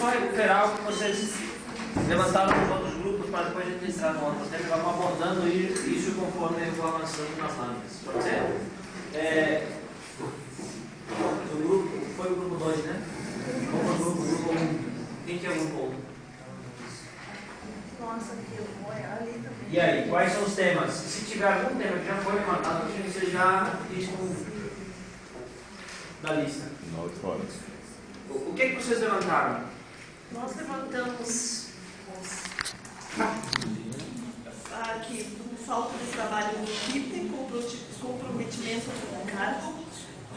só recuperar o que vocês levantaram nos outros grupos para depois a gente entrar no outro tema. Vamos abordando isso conforme eu vou avançando nas lâminas. Pode ser? Foi o grupo 2, né? Vamos para o grupo 1. Quem que é o grupo 1? Nossa, que eu vou ali também. E aí, quais são os temas? Se tiver algum tema que já foi levantado aqui, você já riscam da lista. 9 horas. O que vocês levantaram? Nós levantamos aqui falta de trabalho em equipe, comprometimento com o cargo,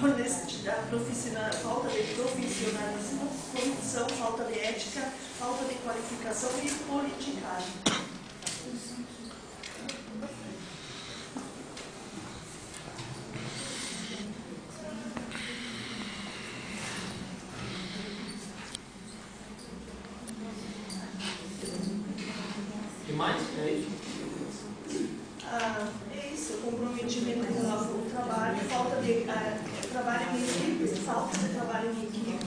honestidade profissional, falta de profissionalismo, corrupção, falta de ética, falta de qualificação e politicagem. O que mais? É isso? É isso, comprometimento com o trabalho, falta de trabalho em equipe, falta de trabalho em equipe.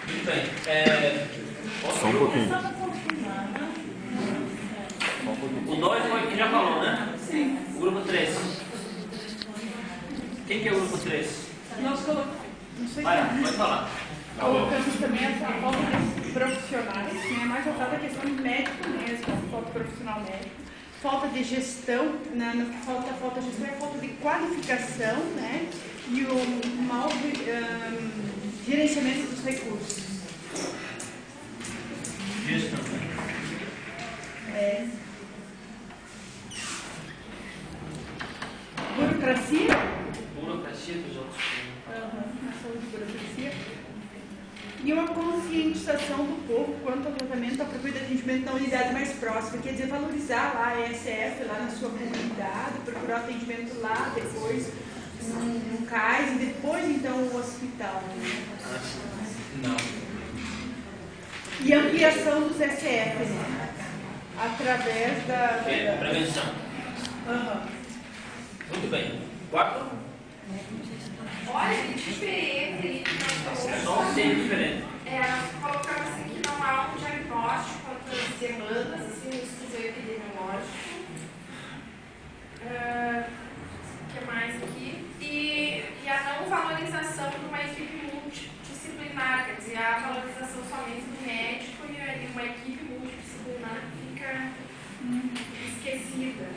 Muito bem. Só um pouquinho. O 2 foi quem já falou, né? Sim. O grupo 3. Quem que é o grupo 3? Nós colocamos, não sei Vai, se pode falar. colocamos também a falta de profissionais, né? Mais voltada à questão de médico mesmo, falta de profissional médico, falta de gestão, né? No que falta de gestão é falta de qualificação, né? E o mau gerenciamento dos recursos. Gestão. Burocracia. Burocracia dos outros. Na saúde de burocracia. E uma conscientização do povo quanto ao tratamento apropriado de atendimento na unidade mais próxima, quer dizer, valorizar lá a ESF lá na sua comunidade, procurar atendimento lá, depois um CAIS e depois então o hospital. Não. E a ampliação dos SF, né? Através da... Prevenção. Muito bem. 4. Olha, que diferente ali que nós colocamos. Só um tema diferente. Nós colocamos assim que não há um diagnóstico quanto às demandas, assim, no estudo epidemiológico. O que mais aqui? E a não valorização de uma equipe multidisciplinar, quer dizer, a valorização somente do médico e uma equipe multidisciplinar fica esquecida.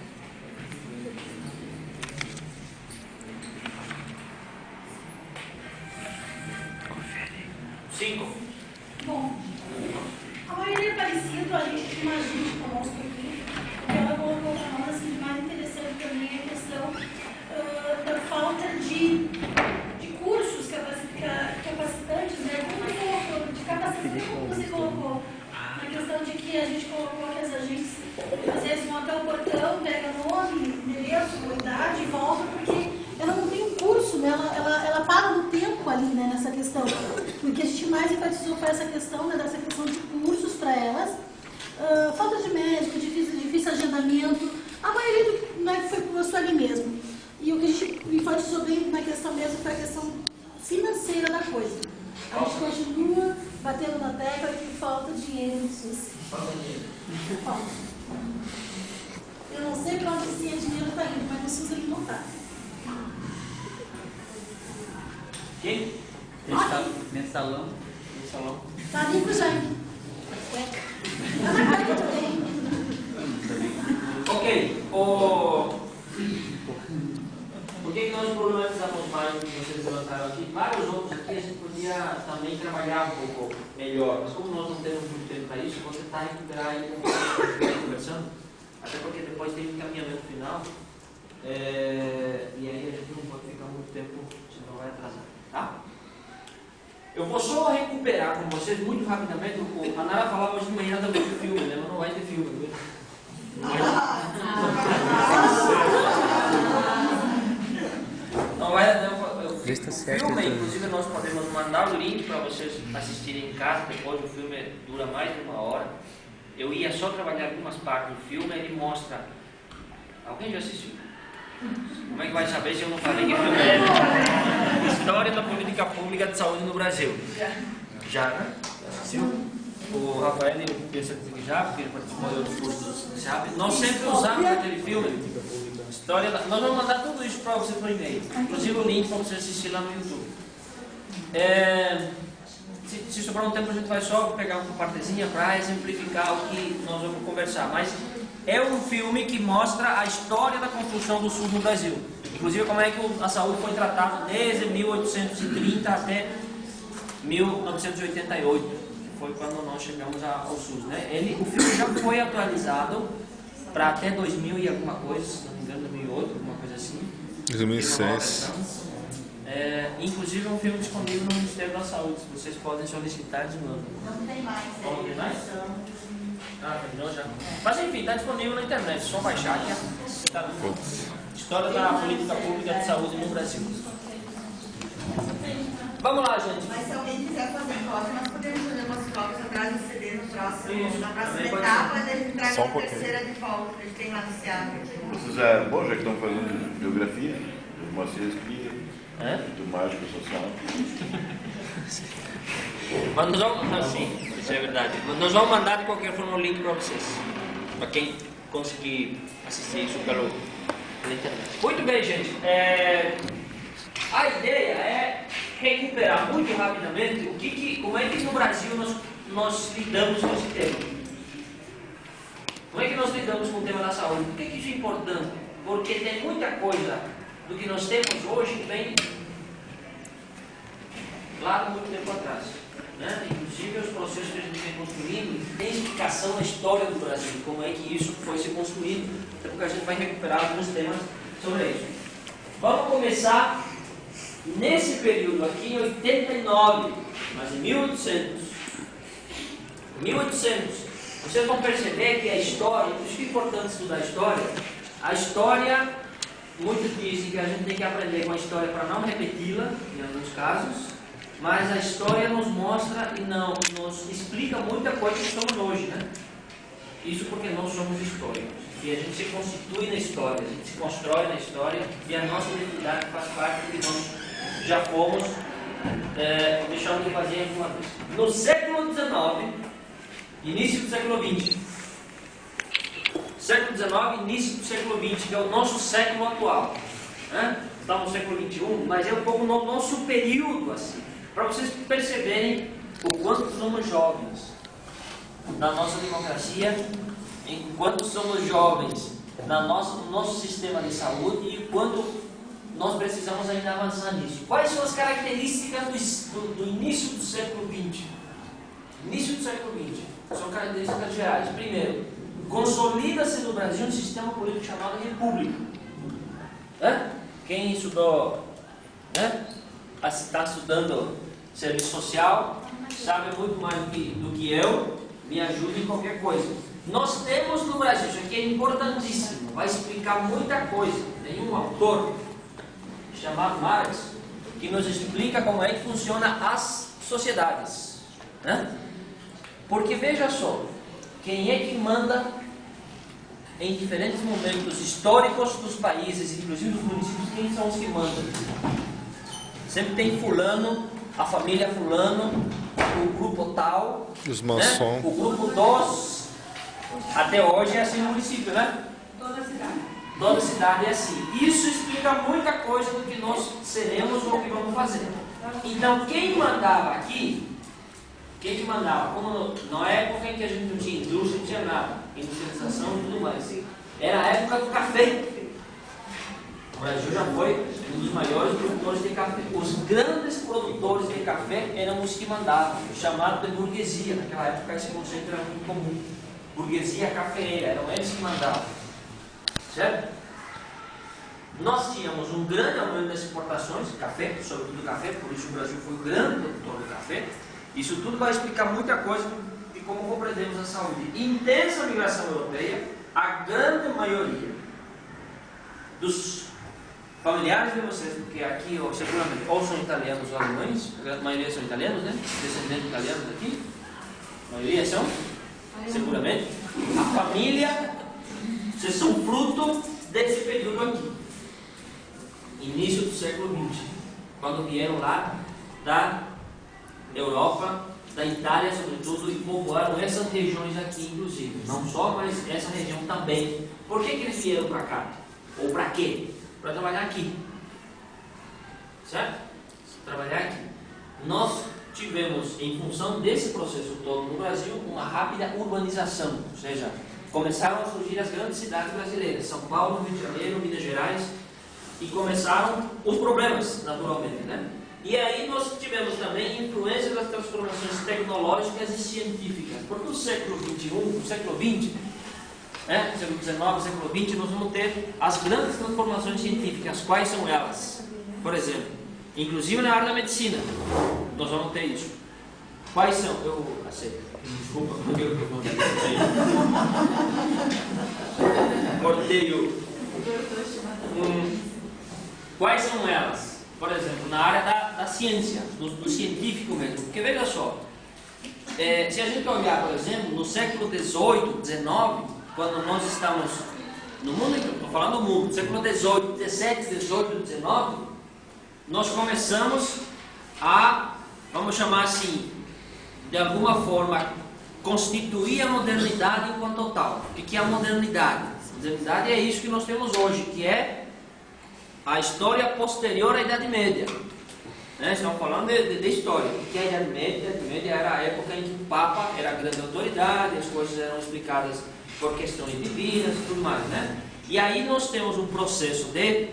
5. Bom, a maioria é parecido, a gente tem uma gente conosco aqui, que ela colocou para nós, assim, mais interessante também a questão da falta de cursos capacitantes, né? Como você colocou, de capacitação, como você colocou, na questão de que a gente colocou que as agentes, às vezes, vão até o portão, pega nome, endereço, idade e volta, porque ela não tem um curso, né? Ela para no tempo ali, né, nessa questão. Porque a gente mais enfatizou para essa questão, né, dessa questão de cursos para elas. Falta de médico, difícil agendamento. A maioria do, né, foi posto ali mesmo. E o que a gente enfatizou bem na questão mesmo foi a questão financeira da coisa. A gente continua batendo na tecla que falta dinheiro no SUS. Falta. Eu não sei para onde esse dinheiro está indo, mas no SUS ele não está. Quem? Mensalão. Tá ali pro Jaime. Tá na cara que eu tô bem. Ok. Por que nós problematizamos mais do que vocês levantaram aqui? Vários outros aqui a gente podia também trabalhar um pouco melhor, mas como nós não temos muito tempo para isso, vou tentar recuperar aí conversando, até porque depois tem um encaminhamento final, e aí a gente não pode ficar muito tempo, senão vai atrasar. Tá? Eu vou só recuperar com vocês muito rapidamente. A Nara falava hoje de manhã também do filme, né? Mas não vai ter filme. Viu? Não vai ter filme, inclusive nós podemos mandar o link para vocês assistirem em casa. Depois o filme dura mais de 1 hora. Eu ia só trabalhar algumas partes do filme. Ele mostra. Alguém já assistiu? Como é que vai saber se eu não falei que filme é? História da Política Pública de Saúde no Brasil. Já, né? Assistiu? O Rafael, ele pensa que já, porque ele participou de outros cursos do SEAP. Nós sempre usamos aquele filme. História da... Nós vamos mandar tudo isso para você por e-mail. Inclusive o link para você assistir lá no YouTube. Se sobrar um tempo, a gente vai só pegar uma partezinha para exemplificar o que nós vamos conversar. Mas é um filme que mostra a história da construção do SUS no Brasil. Inclusive como é que a saúde foi tratada desde 1830 até 1988, que foi quando nós chegamos ao SUS, né? O filme já foi atualizado para até 2000 e alguma coisa, se não me engano, 2008, alguma coisa assim. 2006. Inclusive é um filme disponível no Ministério da Saúde, vocês podem solicitar de novo. Não tem mais. Não tem mais? Terminou já. Mas enfim, está disponível na internet, só baixar aqui. Tá. História da Política Pública de Saúde no Brasil. Vamos lá, gente. Mas se alguém quiser fazer cópia, nós podemos fazer umas cópias atrás do CD no próximo, Isso, na próxima também pode etapa, ser. daí a gente traz Só um a pouquinho. terceira de volta, que a gente tem lá no SEAP. Vocês bom, já que estão fazendo biografia, do Moacir Espia, do Mágico Social. Mas nós vamos, sim, isso é verdade. Mas nós vamos mandar de qualquer forma o link para vocês, para quem conseguir assistir isso pela internet. Muito bem, gente. A ideia é recuperar muito rapidamente como é que no Brasil nós lidamos com esse tema. Como é que nós lidamos com o tema da saúde? Por que isso é importante? Porque tem muita coisa do que nós temos hoje que vem lá de muito tempo atrás. Né? Inclusive os processos que a gente vem construindo tem explicação na história do Brasil, como é que isso foi se construindo, até porque a gente vai recuperar alguns temas sobre isso. Vamos começar nesse período aqui em 89, mas em 1800, vocês vão perceber que a história, por isso que é importante estudar a história, muitos dizem que a gente tem que aprender com a história para não repeti-la, em alguns casos, mas a história nos mostra e nos explica muita coisa que somos hoje, né? Isso porque nós somos históricos. E a gente se constitui na história, a gente se constrói na história e a nossa identidade faz parte do que nós já fomos deixando de fazer alguma vez. No século XIX, início do século XX. Século XIX, início do século XX, que é o nosso século atual. Né? Estamos no século XXI, mas é um pouco no nosso período assim. Para vocês perceberem o quanto somos jovens na nossa democracia, enquanto somos jovens no nosso sistema de saúde e quanto nós precisamos ainda avançar nisso. Quais são as características do início do século XX? Início do século XX são características gerais. Primeiro, consolida-se no Brasil um sistema político chamado República. Quem estudou, está estudando serviço social, sabe muito mais do que eu, me ajuda em qualquer coisa. Nós temos no Brasil, isso aqui é importantíssimo, vai explicar muita coisa. Tem um autor chamado Marx que nos explica como é que funciona as sociedades. Porque veja só, quem é que manda em diferentes momentos históricos dos países, inclusive dos municípios, quem são os que mandam? Sempre tem fulano, a família fulano, o grupo tal, Os maçons. o grupo dos, até hoje é assim no município, né? Toda cidade é assim. Isso explica muita coisa do que nós seremos ou o que vamos fazer. Então quem mandava aqui, quem que mandava? Como na época em que a gente não tinha indústria, não tinha nada, industrialização e tudo mais. Era a época do café. O Brasil já foi um dos maiores produtores de café. Os grandes produtores de café eram os que mandavam, chamado de burguesia. Naquela época esse conceito era muito comum. Burguesia cafeeira, eram eles que mandavam. Certo? Nós tínhamos um grande aumento das exportações de café, sobretudo café, por isso o Brasil foi o grande produtor de café. Isso tudo vai explicar muita coisa de como compreendemos a saúde. Intensa migração europeia, a grande maioria dos familiares de vocês, porque aqui seguramente ou são italianos ou alemães, a grande maioria são italianos, né? Descendentes italianos aqui, a maioria são, seguramente. A família, vocês são fruto desse período aqui. século XX, quando vieram lá da Europa, da Itália sobretudo, e povoaram essas regiões aqui, inclusive. Não só, mas essa região também. Por que eles vieram para cá? Ou para quê? Para trabalhar aqui. Certo? Trabalhar aqui. Nós tivemos, em função desse processo todo no Brasil, uma rápida urbanização. Ou seja, começaram a surgir as grandes cidades brasileiras, São Paulo, Rio de Janeiro, Minas Gerais, e começaram os problemas, naturalmente, né? E aí nós tivemos também influência das transformações tecnológicas e científicas, porque o século XXI, o século XX, século XIX, século XX, nós vamos ter as grandes transformações científicas. Quais são elas? Por exemplo, inclusive na área da medicina, nós vamos ter isso. Quais são? Eu aceito. Desculpa, porque eu cortei Quais são elas? Por exemplo, na área da ciência, do científico mesmo. Porque veja só, se a gente olhar, por exemplo, no século XVIII, XIX, quando nós estamos no mundo, estou falando do mundo, século XVIII, XVII, XVIII, XIX, nós começamos a, vamos chamar assim, de alguma forma, constituir a modernidade enquanto tal. O que é a modernidade? A modernidade é isso que nós temos hoje, que é a história posterior à Idade Média. Estamos falando de história. O que é a Idade Média? A Idade Média era a época em que o Papa era a grande autoridade, as coisas eram explicadas por questões divinas e tudo mais, né? E aí nós temos um processo de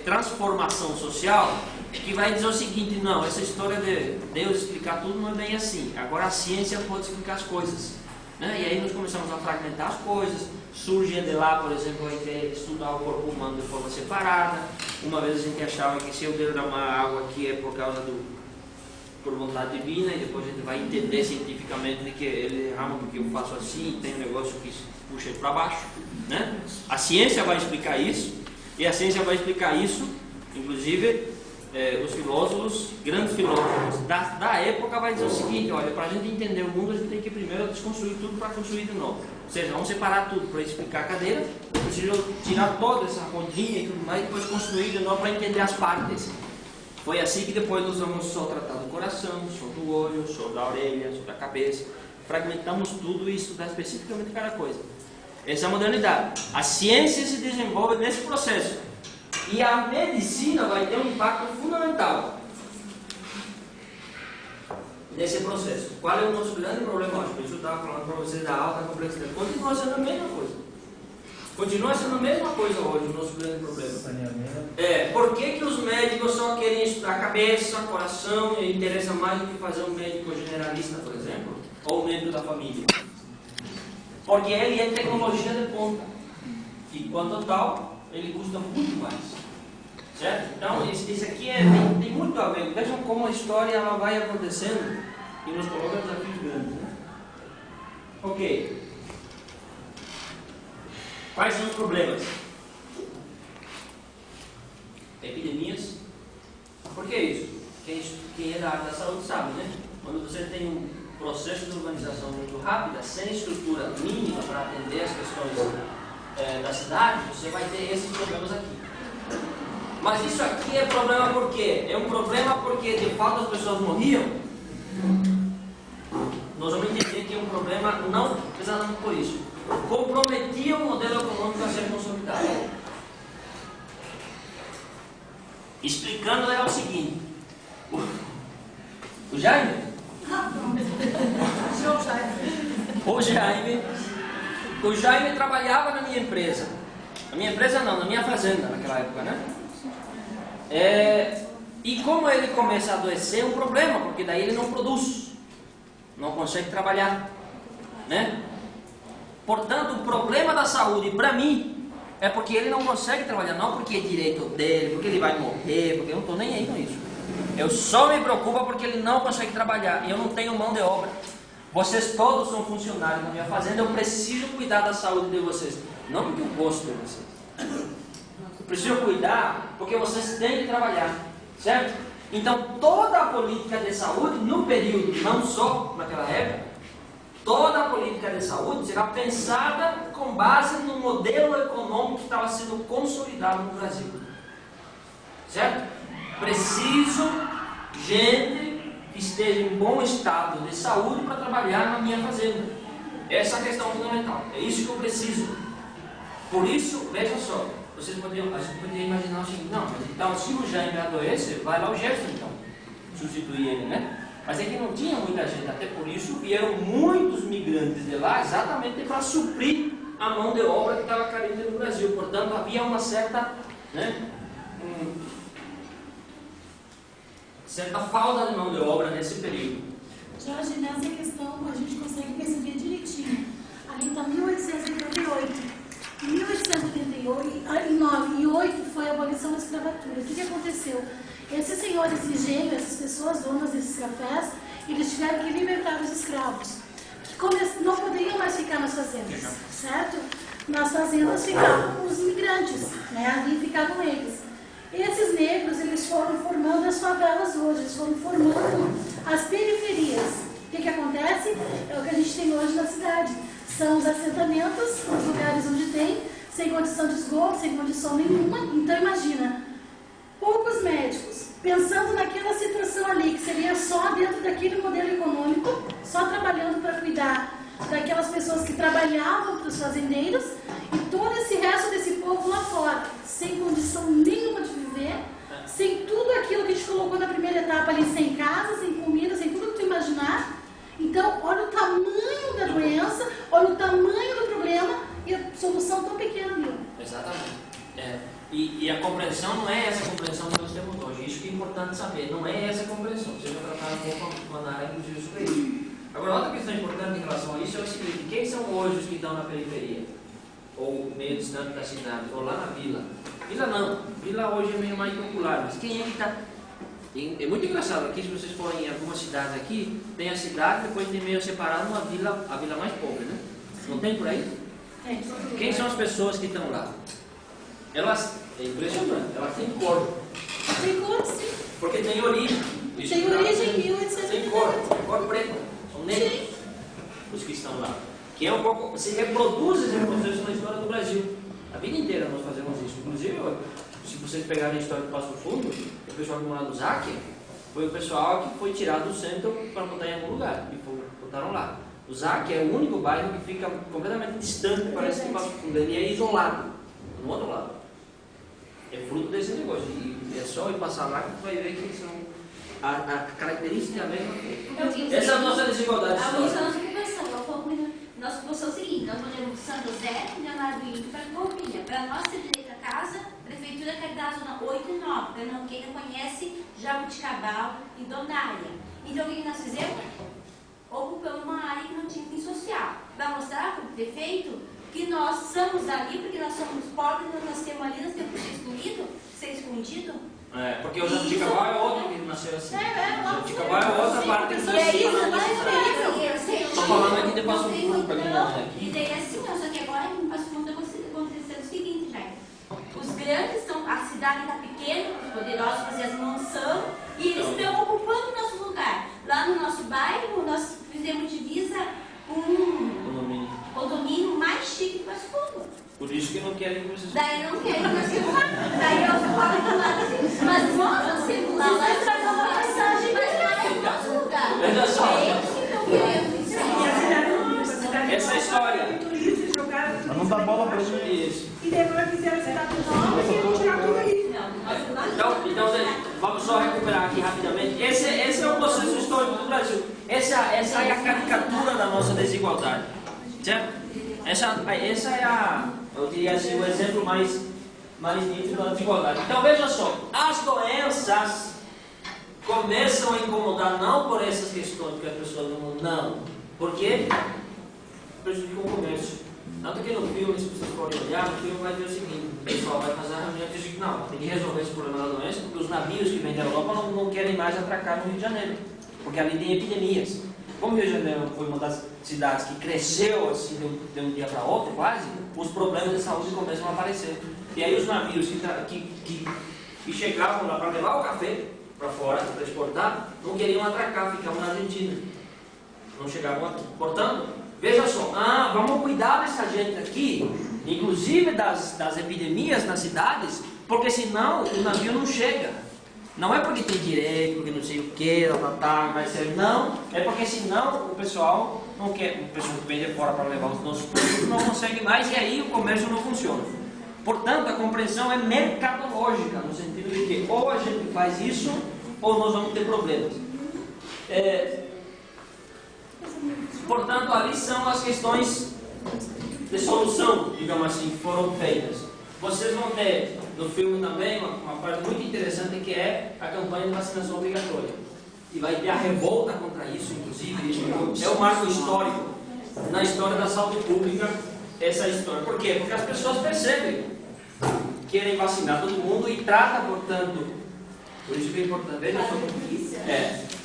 transformação social que vai dizer o seguinte: não, essa história de Deus explicar tudo não é bem assim. Agora a ciência pode explicar as coisas, né? E aí nós começamos a fragmentar as coisas. Surge de lá, por exemplo, a ideia de estudar o corpo humano de forma separada. Uma vez a gente achava que se eu derramar água aqui é por vontade divina, e depois a gente vai entender cientificamente que ele derrama porque eu faço assim, tem um negócio que puxa ele para baixo, né? A ciência vai explicar isso, e a ciência vai explicar isso, inclusive os filósofos, grandes filósofos da época, vai dizer o seguinte: olha, para a gente entender o mundo, a gente tem que primeiro desconstruir tudo para construir de novo. Ou seja, vamos separar tudo para explicar a cadeira, preciso tirar toda essa rodinha e tudo mais, e depois construir de novo para entender as partes. Foi assim que depois nós vamos só tratar do coração, só do olho, só da orelha, só da cabeça. Fragmentamos tudo e estudar especificamente cada coisa. Essa é a modernidade. A ciência se desenvolve nesse processo. E a medicina vai ter um impacto fundamental nesse processo. Qual é o nosso grande problema hoje? Por isso eu estava falando para vocês da alta complexidade. Continua sendo a mesma coisa. Continua sendo a mesma coisa hoje o nosso grande problema. Por que os médicos só querem estudar a cabeça, coração, e interessa mais do que fazer um médico generalista, por exemplo? Ou médico da família? Porque ele é tecnologia de ponta. E quanto tal, ele custa muito mais. Certo? Então, isso aqui tem muito a ver. Vejam como a história ela vai acontecendo e nos coloca desafios grandes, né? Ok. Quais são os problemas? Epidemias. Por que isso? Quem é da área da saúde sabe, né? Quando você tem um processo de urbanização muito rápida, sem estrutura mínima para atender as questões da cidade, você vai ter esses problemas aqui. Mas isso aqui é problema por quê? É um problema porque de fato as pessoas morriam. Nós vamos entender que é um problema não exatamente por isso. Comprometia o modelo econômico a ser consolidado. Explicando é o seguinte: o Jaime, o Jaime trabalhava na minha empresa. Na minha empresa não, na minha fazenda naquela época, né? E como ele começa a adoecer, é um problema, porque daí ele não produz, não consegue trabalhar, né? Portanto, o problema da saúde para mim é porque ele não consegue trabalhar, não porque é direito dele, porque ele vai morrer, porque eu não estou nem aí com isso. Eu só me preocupo porque ele não consegue trabalhar e eu não tenho mão de obra. Vocês todos são funcionários na minha fazenda, eu preciso cuidar da saúde de vocês, não porque eu gosto de vocês. Eu preciso cuidar porque vocês têm que trabalhar, certo? Então, toda a política de saúde, no período, não só naquela época, toda a política de saúde será pensada com base no modelo econômico que estava sendo consolidado no Brasil. certo? Preciso gente que esteja em bom estado de saúde para trabalhar na minha fazenda. Essa é a questão fundamental. É isso que eu preciso. Por isso, veja só, a gente poderia imaginar o seguinte: não, mas então se o Jaime adoecer, vai lá o Gerson então substituir ele, né? Mas é que não tinha muita gente, até por isso vieram muitos migrantes de lá exatamente para suprir a mão de obra que estava carente no Brasil. Portanto, havia uma certa, né, certa falta de mão de obra nesse período. Jorge, nessa questão a gente consegue perceber direitinho. Ali está 1888. Em 1888 foi a abolição da escravatura. O que aconteceu? Esses senhores de engenho, essas pessoas donas desses cafés, eles tiveram que libertar os escravos, que não poderiam mais ficar nas fazendas, certo? Nas fazendas ficavam os imigrantes, né? Ali ficavam eles. Esses negros, eles foram formando as favelas hoje, eles foram formando as periferias. O que acontece? É o que a gente tem hoje na cidade. São os assentamentos, os lugares onde tem, sem condição de esgoto, sem condição nenhuma. Então imagina, poucos médicos, pensando naquela situação ali, que seria só dentro daquele modelo econômico, só trabalhando para cuidar daquelas pessoas que trabalhavam para os fazendeiros, e todo esse resto desse povo lá fora, sem condição nenhuma de viver, sem tudo aquilo que a gente colocou na primeira etapa ali, sem casa, sem comida, sem tudo que tu imaginar. Então, olha o tamanho da doença, olha o tamanho do problema e a solução tão pequena ali. Exatamente. E a compreensão não é essa compreensão que nós temos hoje. Isso que é importante saber. Não é essa compreensão. Vocês já trataram um pouco na área, inclusive, sobre isso. Agora, outra questão importante em relação a isso é o seguinte: quem são hoje os que estão na periferia? Ou meio distante da cidade? Ou lá na vila? Vila não. Vila hoje é meio mais popular. Mas quem é que está... É muito engraçado aqui, se vocês forem em algumas cidades aqui, tem a cidade, depois tem meio separado uma vila, a vila mais pobre, né? Não tem por aí? Tem. Quem são as pessoas que estão lá? Elas, é impressionante, elas têm cor. Tem cor, sim. Porque tem origem. Tem origem em 1888. Tem cor preta. São negros os que estão lá. Que é um pouco, se reproduz esse processo na história do Brasil. A vida inteira nós fazemos isso. Inclusive, se vocês pegarem a história do Passo Fundo, o pessoal que mora no Zac foi o pessoal que foi tirado do centro para botar em algum lugar. E botaram lá. O Zac é o único bairro que fica completamente distante, parece que Passo Fundo. Ele é isolado, no outro lado. É fruto desse negócio. E é só ir passar lá que tu vai ver que são a característica é a mesma coisa. Essa é a nossa desigualdade A histórica. nossa população, nossa população é o seguinte: nós podemos São José, Leonardo Índio, para Corpinha. Para nós ter direito à casa, a Prefeitura quer dar a zona 8 e 9, para não quem não conhece Jabuticabal e Donária. Então o que nós fizemos? Ocupamos uma área que não tinha fim social, para mostrar para o prefeito que nós somos ali, porque nós somos pobres, nós temos ali, nós temos que ser excluído, ser escondido. Porque o Jabuticabal é outro que nasceu assim. O Jabuticabal é outra parte que É isso, mas estou falando aqui de Passo Fundo, para quem não é aqui. E daí assim, só que agora em Passo Fundo aconteceu o seguinte, já. Os grandes estão, a cidade está pequena, os poderosos fazer as mansões, e eles estão ocupando o nosso lugar. Lá no nosso bairro, nós fizemos divisa com um condomínio mais chique do Passo Fundo. Por isso que não querem que vocês... Daí não querem que nós temos lá. Daí eu falo do lado assim, mas nós temos lá, nós trazemos uma passagem, mas não é nosso lugar. Veja só. Eles que estão querendo isso aí. Essa é a história. Mas não dá bola pra gente. Isso. E depois fizeram a cidade nova e iam tirar tudo aí. Então, vamos só recuperar aqui rapidamente. Esse é o processo histórico do Brasil. Essa é a caricatura da nossa desigualdade. Certo? Essa é eu diria assim, o exemplo mais nítido da desigualdade. Então veja só, as doenças começam a incomodar não por essas questões que as pessoas não, porque prejudicam o comércio. Tanto que no filme, se vocês forem olhar, no filme vai ter o seguinte: o pessoal vai fazer a reunião e diz que não, tem que resolver esse problema da doença, porque os navios que vêm da Europa não querem mais atracar no Rio de Janeiro, porque ali tem epidemias. Como o Rio de Janeiro foi uma das cidades que cresceu assim de um dia para outro, quase, os problemas de saúde começam a aparecer. E aí os navios que chegavam lá para levar o café para fora, para exportar, não queriam atracar, ficavam na Argentina. Não chegavam aqui. Portanto, veja só, vamos cuidar dessa gente aqui, inclusive das epidemias nas cidades, Porque senão o navio não chega. Não é porque tem direito, porque não sei o que, vai ser. Não, é porque senão o pessoal não quer, o pessoal que vem de fora para levar os nossos produtos não consegue mais e aí o comércio não funciona. Portanto, a compreensão é mercadológica, no sentido de que ou a gente faz isso ou nós vamos ter problemas. Portanto, ali são as questões de solução, digamos assim, que foram feitas. Vocês vão ter no filme também uma parte muito interessante que é a campanha de vacinação obrigatória. E vai ter a revolta contra isso, inclusive. Isso é um marco histórico na história da saúde pública, essa história. Por quê? Porque as pessoas percebem, querem vacinar todo mundo e trata, portanto, por isso que é importante, veja só,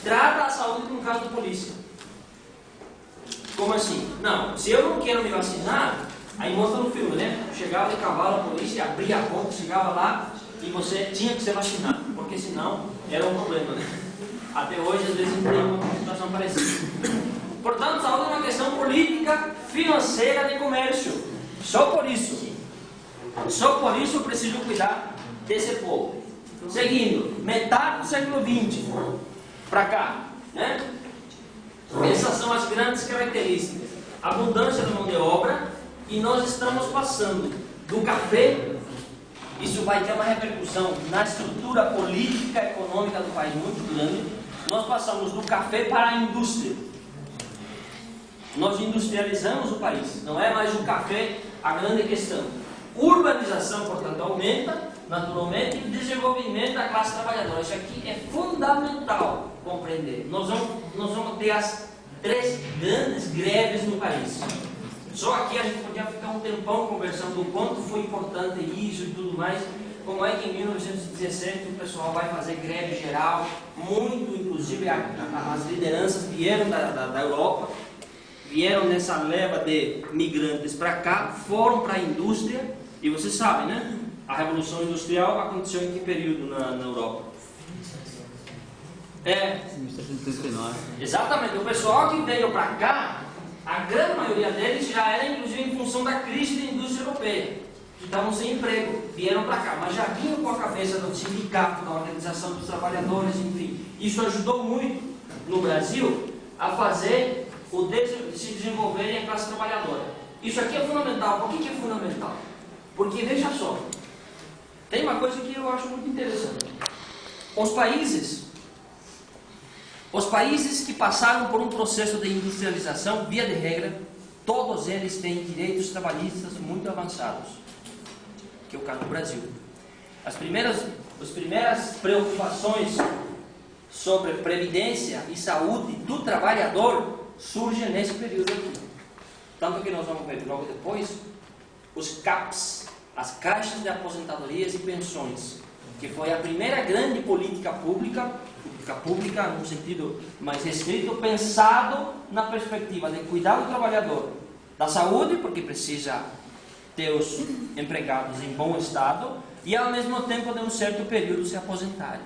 trata a saúde como um caso de polícia. Como assim? Não, se eu não quero me vacinar, aí mostra no filme, né? Chegava de cavalo a polícia, abria a porta, chegava lá e você tinha que ser vacinado, porque senão era um problema, né? Até hoje, às vezes, tem uma situação parecida. Portanto, saúde é uma questão política, financeira, de comércio. Só por isso eu preciso cuidar desse povo. Seguindo, metade do século XX para cá, né? Essas são as grandes características. Abundância de mão de obra, e nós estamos passando do café, isso vai ter uma repercussão na estrutura política e econômica do país muito grande. Nós passamos do café para a indústria. Nós industrializamos o país, não é mais o café a grande questão. Urbanização, portanto, aumenta naturalmente, e o desenvolvimento da classe trabalhadora. Isso aqui é fundamental compreender. Nós vamos ter as 3 grandes greves no país. Só aqui a gente podia ficar um tempão conversando do quanto foi importante isso e tudo mais. Como é que em 1917 o pessoal vai fazer greve geral, muito, inclusive as lideranças vieram da Europa, vieram nessa leva de migrantes para cá, foram para a indústria, e vocês sabem, né? A Revolução Industrial aconteceu em que período na Europa? 1739. Exatamente, o pessoal que veio para cá, a grande maioria deles já era inclusive em função da crise da indústria europeia, que estavam sem emprego, vieram para cá, mas já vinham com a cabeça do sindicato, da organização dos trabalhadores, enfim. Isso ajudou muito no Brasil a fazer se desenvolverem a classe trabalhadora. Isso aqui é fundamental. Por que é fundamental? Porque, veja só, tem uma coisa que eu acho muito interessante. Os países que passaram por um processo de industrialização, via de regra, todos eles têm direitos trabalhistas muito avançados, que é o caso do Brasil. As primeiras preocupações sobre previdência e saúde do trabalhador surgem nesse período aqui. Tanto que nós vamos ver logo depois os CAPs, as caixas de aposentadorias e pensões, que foi a primeira grande política pública no sentido mais restrito, pensado na perspectiva de cuidar do trabalhador, da saúde, porque precisa ter os empregados em bom estado, e ao mesmo tempo de um certo período se aposentarem.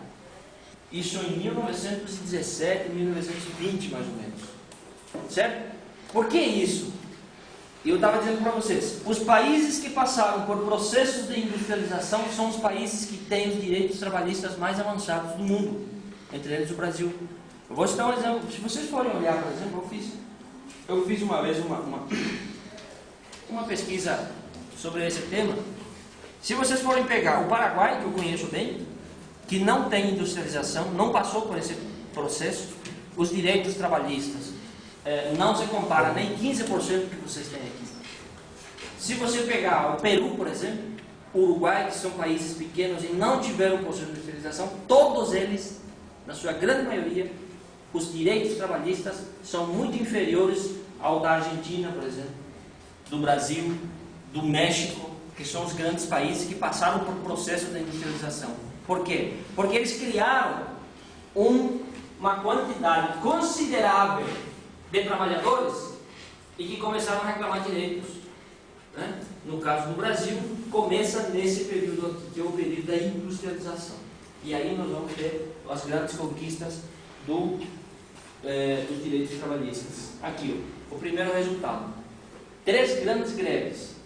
Isso em 1917, 1920 mais ou menos. Certo? Por que isso? Eu estava dizendo para vocês, os países que passaram por processos de industrialização são os países que têm os direitos trabalhistas mais avançados do mundo, entre eles o Brasil. Eu vou citar um exemplo. Se vocês forem olhar, por exemplo, eu fiz uma vez uma pesquisa sobre esse tema. Se vocês forem pegar o Paraguai, que eu conheço bem, que não tem industrialização, não passou por esse processo, os direitos trabalhistas não se compara nem 15% do que vocês têm aqui. Se você pegar o Peru, por exemplo, o Uruguai, que são países pequenos e não tiveram processo de industrialização, todos eles, na sua grande maioria, os direitos trabalhistas são muito inferiores ao da Argentina, por exemplo, do Brasil, do México, que são os grandes países que passaram por processo de industrialização. Por quê? Porque eles criaram uma quantidade considerável de trabalhadores e que começaram a reclamar direitos. Né? No caso do Brasil, começa nesse período aqui, que é o período da industrialização. E aí nós vamos ter as grandes conquistas dos direitos trabalhistas. Aqui, o primeiro resultado. 3 grandes greves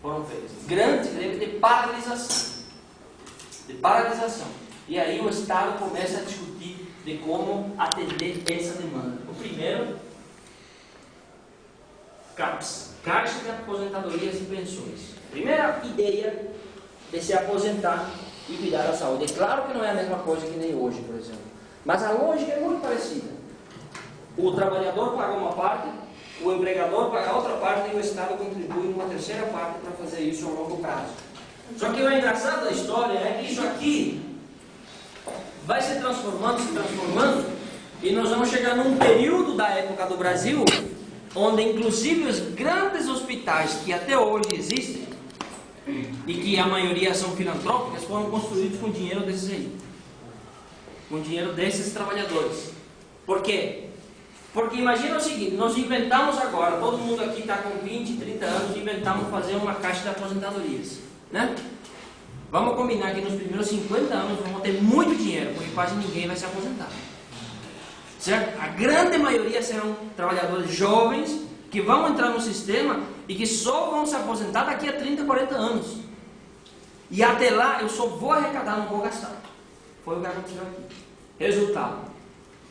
foram feitas. Grandes greves de paralisação. de paralisação. E aí o Estado começa a discutir de como atender essa demanda. O primeiro, CAPS, Caixa de Aposentadorias e Pensões. Primeira ideia de se aposentar e cuidar da saúde. É claro que não é a mesma coisa que nem hoje, por exemplo, mas a lógica é muito parecida. O trabalhador paga uma parte, o empregador paga outra parte e o Estado contribui uma terceira parte para fazer isso a longo prazo. Só que o engraçado da história é que isso aqui vai se transformando, e nós vamos chegar num período da época do Brasil onde inclusive os grandes hospitais que até hoje existem e que a maioria são filantrópicas foram construídos com dinheiro desses aí, com dinheiro desses trabalhadores. Por quê? Porque imagina o seguinte, nós inventamos agora, todo mundo aqui está com 20, 30 anos, inventamos fazer uma caixa de aposentadorias, né? Vamos combinar que nos primeiros 50 anos vamos ter muito dinheiro, porque quase ninguém vai se aposentar. Certo? A grande maioria serão trabalhadores jovens que vão entrar no sistema e que só vão se aposentar daqui a 30, 40 anos. E até lá eu só vou arrecadar, não vou gastar. Foi o que aconteceu aqui. Resultado,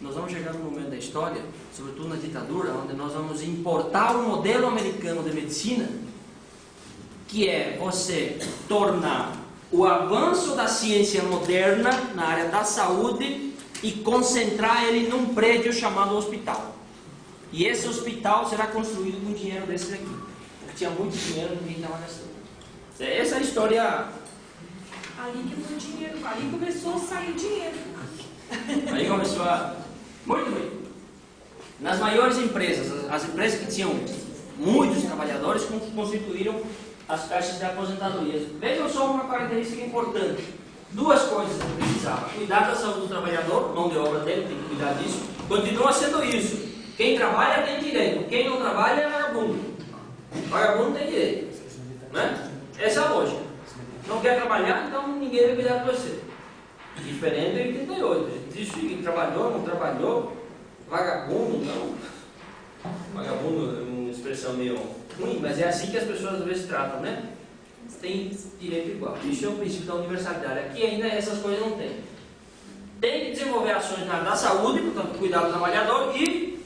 nós vamos chegar num momento da história, sobretudo na ditadura, onde nós vamos importar o modelo americano de medicina, que é você tornar o avanço da ciência moderna na área da saúde e concentrar ele num prédio chamado hospital. E esse hospital será construído com dinheiro desse daqui. Porque tinha muito dinheiro e ninguém estava gastando. Essa é a história. Ali que foi dinheiro, ali começou a sair dinheiro. Aí começou a... Muito bem. Nas maiores empresas, as empresas que tinham muitos trabalhadores constituíram as caixas de aposentadorias. Vejam só uma característica importante. Duas coisas que precisava: cuidar da saúde do trabalhador, mão de obra dele, tem que cuidar disso. Continua sendo isso. Quem trabalha tem direito, quem não trabalha é vagabundo. Vagabundo tem direito, né? Essa é a lógica. Não quer trabalhar, então ninguém vai cuidar de você. Diferente de 88. Diz que trabalhou, não trabalhou, vagabundo, não. Vagabundo é uma expressão meio ruim, mas é assim que as pessoas às vezes tratam, né? Tem direito igual. Isso é o princípio da universalidade. Aqui ainda essas coisas não tem. Tem que desenvolver ações na área da saúde, portanto, cuidar do trabalhador e...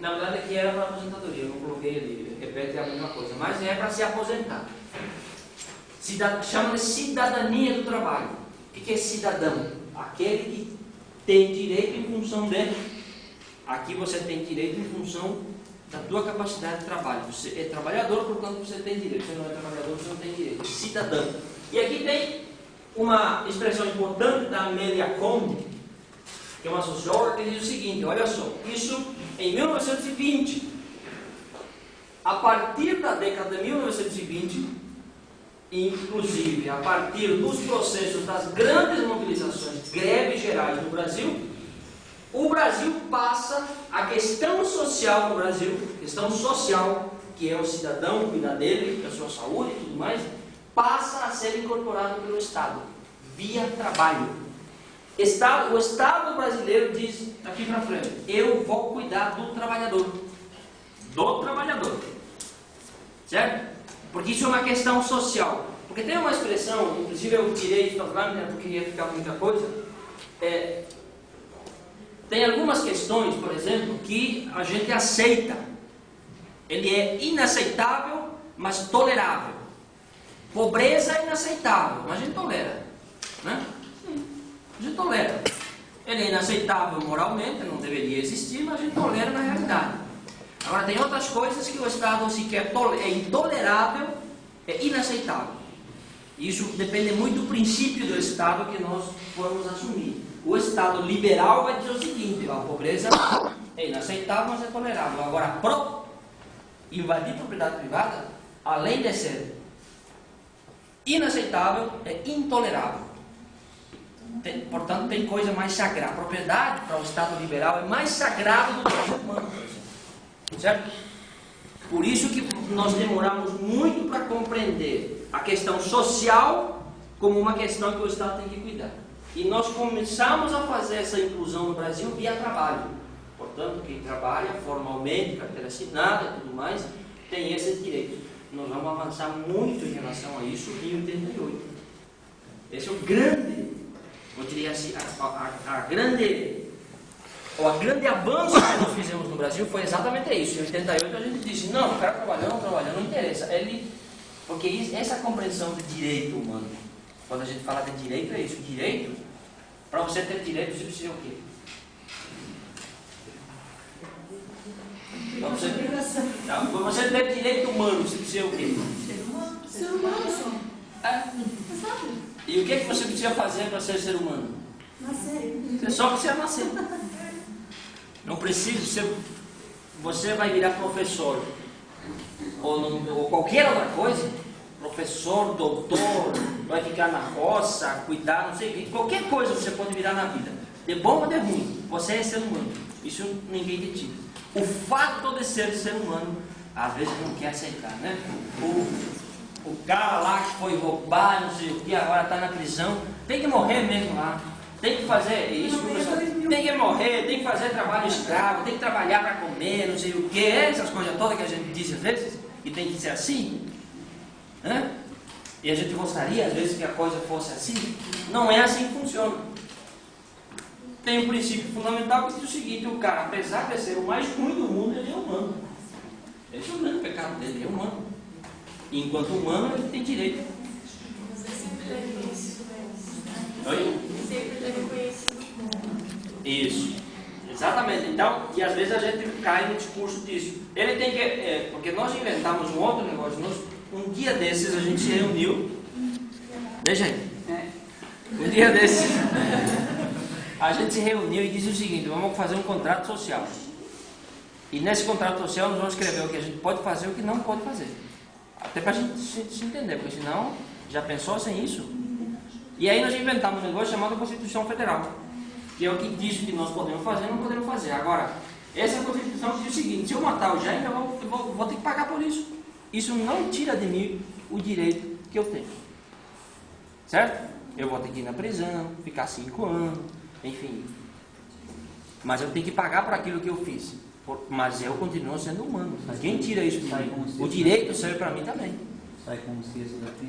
na verdade aqui era para aposentadoria, eu não coloquei ali, repete a mesma coisa, mas é para se aposentar. Chama de cidadania do trabalho. O que é cidadão? Aquele que tem direito em função dele. Aqui você tem direito em função da tua capacidade de trabalho. Você é trabalhador, portanto você tem direito. Você não é trabalhador, você não tem direito. Cidadão. E aqui tem uma expressão importante da Amélia Conde, que é uma socióloga, que diz o seguinte: olha só, isso em 1920, a partir da década de 1920, inclusive a partir dos processos das grandes mobilizações, greves gerais no Brasil, o Brasil passa a questão social no Brasil, questão social, que é o cidadão cuidar dele, da sua saúde e tudo mais, passa a ser incorporado pelo Estado, via trabalho. O Estado brasileiro diz, daqui para frente, eu vou cuidar do trabalhador. Do trabalhador. Certo? Porque isso é uma questão social. Porque tem uma expressão, inclusive eu tirei isso para lá, porque ia ficar muita coisa. Tem algumas questões, por exemplo, que a gente aceita. Ele é inaceitável, mas tolerável. Pobreza é inaceitável, mas a gente tolera. Né? A gente tolera. Ele é inaceitável moralmente, não deveria existir, mas a gente tolera na realidade. Agora, tem outras coisas que o Estado sequer é intolerável, é inaceitável. Isso depende muito do princípio do Estado que nós formos assumir. O Estado liberal vai dizer o seguinte: a pobreza é inaceitável, mas é tolerável. Agora, invadir propriedade privada, além de ser inaceitável, é intolerável. Portanto, tem coisa mais sagrada. A propriedade para o Estado liberal é mais sagrada do que o ser humano, por exemplo. Certo? Por isso que nós demoramos muito para compreender a questão social como uma questão que o Estado tem que cuidar. E nós começamos a fazer essa inclusão no Brasil via trabalho. Portanto, quem trabalha formalmente, carteira assinada e tudo mais, tem esse direito. nós vamos avançar muito em relação a isso em 88. Esse é o grande, eu diria assim, o grande avanço que nós fizemos no Brasil foi exatamente isso. Em 88 a gente disse, não, o cara trabalhando, não interessa. Porque essa compreensão de direito humano, quando a gente fala de direito, é isso. Direito, para você ter direito, você precisa o quê? Para você ter direito humano, você precisa o quê? Ser humano só. Exato. E o que você precisa fazer para ser ser humano? Nascer. Você só precisa nascer. Não precisa, você vai virar professor ou qualquer outra coisa, professor, doutor, vai ficar na roça, cuidar, não sei, qualquer coisa você pode virar na vida, de bom ou de ruim, você é ser humano, isso ninguém te tira. O fato de ser humano, às vezes não quer aceitar, né? O cara lá que foi roubar, não sei o que, agora está na prisão, tem que morrer mesmo lá. Tem que fazer isso, tem que morrer, tem que fazer trabalho escravo, tem que trabalhar para comer, não sei o que, essas coisas todas que a gente diz às vezes, e tem que ser assim, né? E a gente gostaria às vezes que a coisa fosse assim. Não é assim que funciona. Tem um princípio fundamental que diz o seguinte: o cara, apesar de ser o mais ruim do mundo, ele é humano. Esse é o grande pecado dele, ele é humano. E enquanto humano, ele tem direito. Oi? Sempre teve conhecido. Isso, exatamente. Então, e às vezes a gente cai no discurso disso. Ele tem que, porque nós inventamos um outro negócio. Um dia desses a gente se reuniu, né, gente? Um dia desses a gente se reuniu e disse o seguinte: vamos fazer um contrato social. E nesse contrato social nós vamos escrever o que a gente pode fazer e o que não pode fazer. Até para a gente se entender, porque senão, já pensou sem isso? E aí nós inventamos um negócio chamado Constituição Federal, que é o que diz o que nós podemos fazer e não podemos fazer. Agora, essa Constituição diz o seguinte: se eu matar o Jaime, eu vou ter que pagar por isso. Isso não tira de mim o direito que eu tenho. Certo? Eu vou ter que ir na prisão, ficar 5 anos, enfim. Mas eu tenho que pagar por aquilo que eu fiz. Mas eu continuo sendo humano. Quem tira isso de mim? O direito serve para mim também. Sai com o ciência daqui.